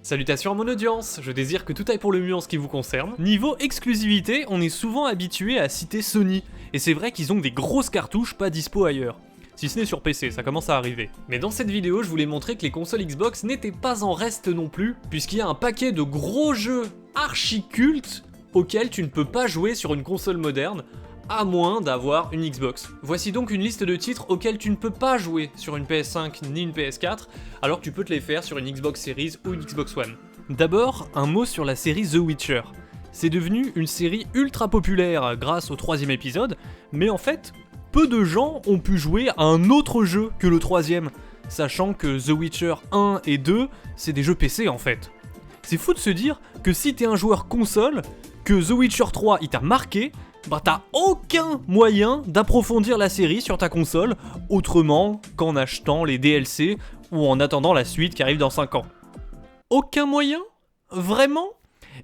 Salutations à mon audience, je désire que tout aille pour le mieux en ce qui vous concerne. Niveau exclusivité, on est souvent habitué à citer Sony, et c'est vrai qu'ils ont des grosses cartouches pas dispo ailleurs. Si ce n'est sur PC, ça commence à arriver. Mais dans cette vidéo, je voulais montrer que les consoles Xbox n'étaient pas en reste non plus, puisqu'il y a un paquet de gros jeux archi-cultes auxquels tu ne peux pas jouer sur une console moderne, à moins d'avoir une Xbox. Voici donc une liste de titres auxquels tu ne peux pas jouer sur une PS5 ni une PS4, alors que tu peux te les faire sur une Xbox Series ou une Xbox One. D'abord, un mot sur la série The Witcher. C'est devenu une série ultra populaire grâce au 3e épisode, mais en fait, peu de gens ont pu jouer à un autre jeu que le 3e, sachant que The Witcher 1 et 2, c'est des jeux PC en fait. C'est fou de se dire que si t'es un joueur console, que The Witcher 3 il t'a marqué, bah t'as aucun moyen d'approfondir la série sur ta console autrement qu'en achetant les DLC ou en attendant la suite qui arrive dans 5 ans. Aucun moyen ? Vraiment ?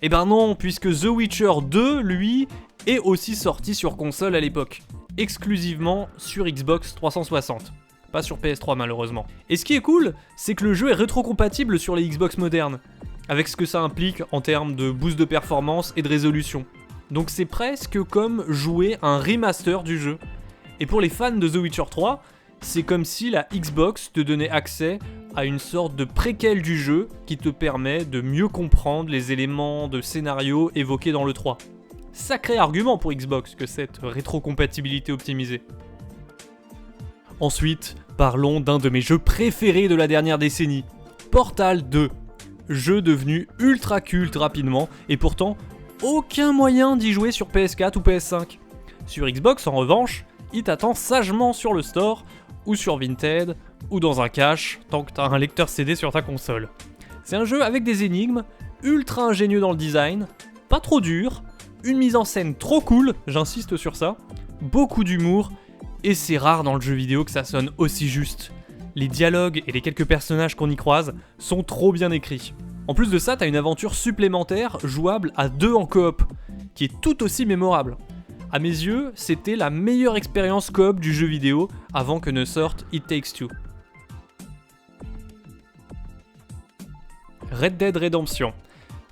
Eh ben non, puisque The Witcher 2, lui, est aussi sorti sur console à l'époque, exclusivement sur Xbox 360. Pas sur PS3 malheureusement. Et ce qui est cool, c'est que le jeu est rétrocompatible sur les Xbox modernes, avec ce que ça implique en termes de boost de performance et de résolution. Donc c'est presque comme jouer un remaster du jeu. Et pour les fans de The Witcher 3, c'est comme si la Xbox te donnait accès à une sorte de préquel du jeu qui te permet de mieux comprendre les éléments de scénario évoqués dans le 3. Sacré argument pour Xbox que cette rétrocompatibilité optimisée. Ensuite, parlons d'un de mes jeux préférés de la dernière décennie, Portal 2. Jeu devenu ultra culte rapidement et pourtant aucun moyen d'y jouer sur PS4 ou PS5. Sur Xbox en revanche, il t'attend sagement sur le store, ou sur Vinted, ou dans un cache, tant que t'as un lecteur CD sur ta console. C'est un jeu avec des énigmes, ultra ingénieux dans le design, pas trop dur, une mise en scène trop cool, j'insiste sur ça, beaucoup d'humour, et c'est rare dans le jeu vidéo que ça sonne aussi juste. Les dialogues et les quelques personnages qu'on y croise sont trop bien écrits. En plus de ça, t'as une aventure supplémentaire jouable à 2 en coop, qui est tout aussi mémorable. À mes yeux, c'était la meilleure expérience coop du jeu vidéo avant que ne sorte It Takes Two. Red Dead Redemption.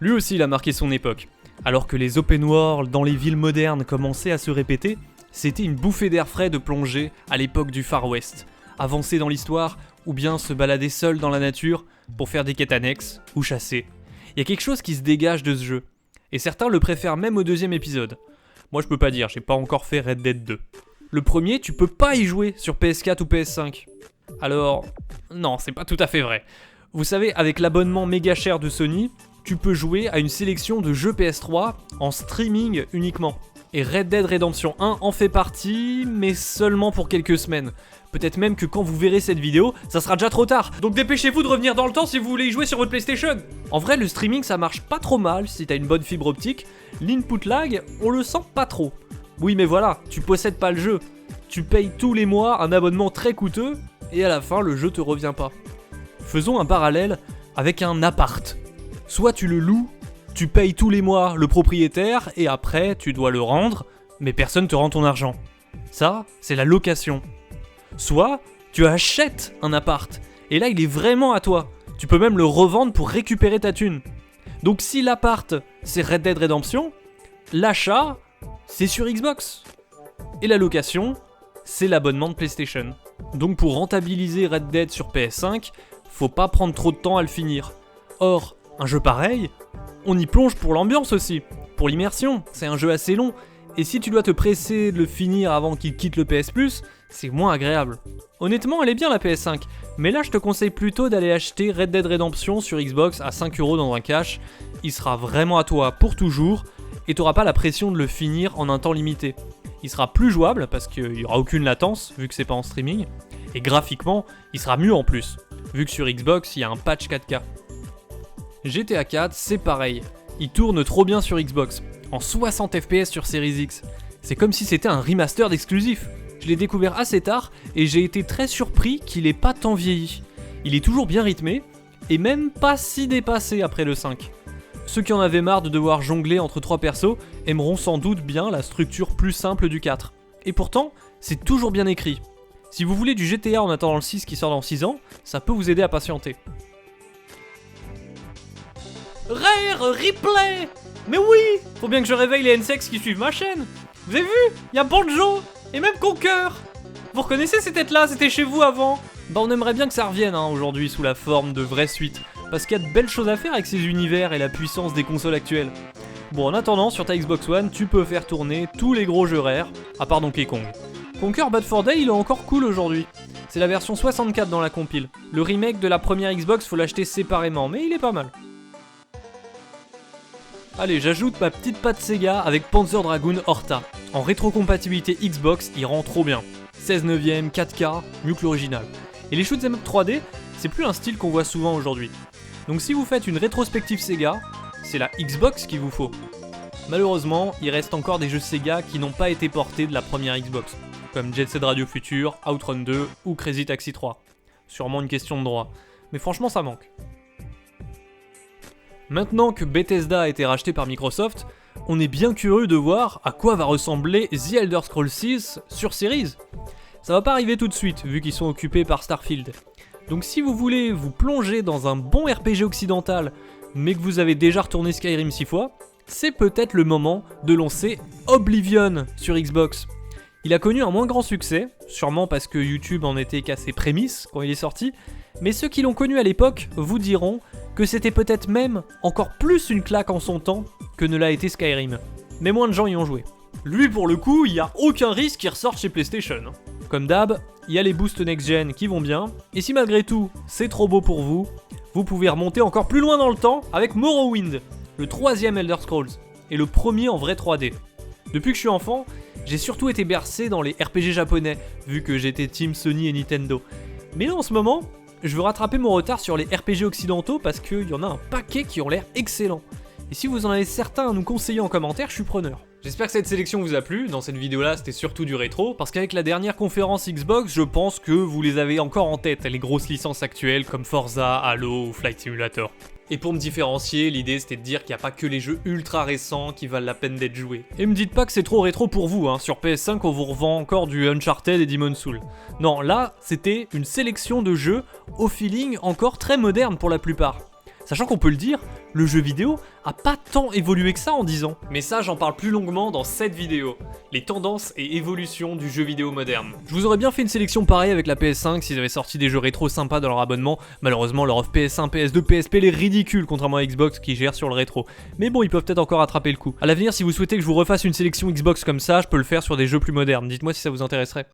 Lui aussi il a marqué son époque. Alors que les open world dans les villes modernes commençaient à se répéter, c'était une bouffée d'air frais de plonger à l'époque du Far West. Avancer dans l'histoire ou bien se balader seul dans la nature pour faire des quêtes annexes ou chasser. Il y a quelque chose qui se dégage de ce jeu. Et certains le préfèrent même au 2e épisode. Moi je peux pas dire, j'ai pas encore fait Red Dead 2. Le premier, tu peux pas y jouer sur PS4 ou PS5. Alors, non, c'est pas tout à fait vrai. Vous savez, avec l'abonnement méga cher de Sony, tu peux jouer à une sélection de jeux PS3 en streaming uniquement. Et Red Dead Redemption 1 en fait partie, mais seulement pour quelques semaines. Peut-être même que quand vous verrez cette vidéo, ça sera déjà trop tard. Donc dépêchez-vous de revenir dans le temps si vous voulez y jouer sur votre PlayStation. En vrai, le streaming ça marche pas trop mal si t'as une bonne fibre optique. L'input lag, on le sent pas trop. Oui mais voilà, tu possèdes pas le jeu. Tu payes tous les mois un abonnement très coûteux et à la fin le jeu te revient pas. Faisons un parallèle avec un appart. Soit tu le loues, tu payes tous les mois le propriétaire et après tu dois le rendre, mais personne te rend ton argent. Ça, c'est la location. Soit tu achètes un appart, et là il est vraiment à toi. Tu peux même le revendre pour récupérer ta thune. Donc si l'appart c'est Red Dead Redemption, l'achat c'est sur Xbox. Et la location c'est l'abonnement de PlayStation. Donc pour rentabiliser Red Dead sur PS5, faut pas prendre trop de temps à le finir. Or, un jeu pareil, on y plonge pour l'ambiance aussi, pour l'immersion, c'est un jeu assez long. Et si tu dois te presser de le finir avant qu'il quitte le PS Plus, c'est moins agréable. Honnêtement, elle est bien la PS5, mais là je te conseille plutôt d'aller acheter Red Dead Redemption sur Xbox à 5€ dans un cache. Il sera vraiment à toi pour toujours, et t'auras pas la pression de le finir en un temps limité. Il sera plus jouable, parce qu'il n'y aura aucune latence, vu que c'est pas en streaming, et graphiquement, il sera mieux en plus, vu que sur Xbox, il y a un patch 4K. GTA 4, c'est pareil, il tourne trop bien sur Xbox, en 60 FPS sur Series X. C'est comme si c'était un remaster d'exclusif. Je l'ai découvert assez tard et j'ai été très surpris qu'il ait pas tant vieilli. Il est toujours bien rythmé et même pas si dépassé après le 5. Ceux qui en avaient marre de devoir jongler entre 3 persos aimeront sans doute bien la structure plus simple du 4. Et pourtant, c'est toujours bien écrit. Si vous voulez du GTA en attendant le 6 qui sort dans 6 ans, ça peut vous aider à patienter. Rare Replay. Mais oui, faut bien que je réveille les N-Sex qui suivent ma chaîne. Vous avez vu? Y a Banjo et même Conker. Vous reconnaissez ces têtes-là? C'était chez vous avant. Bah on aimerait bien que ça revienne aujourd'hui sous la forme de vraies suites, parce qu'il y a de belles choses à faire avec ces univers et la puissance des consoles actuelles. Bon, en attendant, sur ta Xbox One, tu peux faire tourner tous les gros jeux rares, à part Donkey Kong. Conker Bad for Day, il est encore cool aujourd'hui. C'est la version 64 dans la compile. Le remake de la première Xbox, faut l'acheter séparément, mais il est pas mal. Allez, j'ajoute ma petite patte Sega avec Panzer Dragoon Horta. En rétrocompatibilité Xbox, il rend trop bien. 16 neuvième, 4K, mieux que l'original. Et les shoot'em up 3D, c'est plus un style qu'on voit souvent aujourd'hui. Donc si vous faites une rétrospective Sega, c'est la Xbox qu'il vous faut. Malheureusement, il reste encore des jeux Sega qui n'ont pas été portés de la première Xbox, comme Jet Set Radio Future, Outrun 2 ou Crazy Taxi 3. Sûrement une question de droit, mais franchement ça manque. Maintenant que Bethesda a été racheté par Microsoft, on est bien curieux de voir à quoi va ressembler The Elder Scrolls 6 sur Series. Ça va pas arriver tout de suite, vu qu'ils sont occupés par Starfield. Donc si vous voulez vous plonger dans un bon RPG occidental, mais que vous avez déjà retourné Skyrim 6 fois, c'est peut-être le moment de lancer Oblivion sur Xbox. Il a connu un moins grand succès, sûrement parce que YouTube en était qu'à ses prémices quand il est sorti, mais ceux qui l'ont connu à l'époque vous diront que c'était peut-être même encore plus une claque en son temps que ne l'a été Skyrim. Mais moins de gens y ont joué. Lui pour le coup, il n'y a aucun risque qu'il ressorte chez PlayStation. Comme d'hab, il y a les boosts next-gen qui vont bien, et si malgré tout c'est trop beau pour vous, vous pouvez remonter encore plus loin dans le temps avec Morrowind, le 3ème Elder Scrolls, et le premier en vrai 3D. Depuis que je suis enfant, j'ai surtout été bercé dans les RPG japonais, vu que j'étais team Sony et Nintendo. Mais là en ce moment, je veux rattraper mon retard sur les RPG occidentaux parce qu'il y en a un paquet qui ont l'air excellents. Et si vous en avez certains à nous conseiller en commentaire, je suis preneur. J'espère que cette sélection vous a plu. Dans cette vidéo là c'était surtout du rétro, parce qu'avec la dernière conférence Xbox, je pense que vous les avez encore en tête, les grosses licences actuelles comme Forza, Halo ou Flight Simulator. Et pour me différencier, l'idée c'était de dire qu'il n'y a pas que les jeux ultra récents qui valent la peine d'être joués. Et me dites pas que c'est trop rétro pour vous, sur PS5 on vous revend encore du Uncharted et Demon's Souls. Non, là c'était une sélection de jeux au feeling encore très moderne pour la plupart. Sachant qu'on peut le dire, le jeu vidéo a pas tant évolué que ça en 10 ans. Mais ça, j'en parle plus longuement dans cette vidéo. Les tendances et évolutions du jeu vidéo moderne. Je vous aurais bien fait une sélection pareille avec la PS5 s'ils avaient sorti des jeux rétro sympas dans leur abonnement. Malheureusement, leur offre PS1, PS2, PSP est ridicule contrairement à Xbox qui gère sur le rétro. Mais bon, ils peuvent peut-être encore attraper le coup. À l'avenir, si vous souhaitez que je vous refasse une sélection Xbox comme ça, je peux le faire sur des jeux plus modernes. Dites-moi si ça vous intéresserait.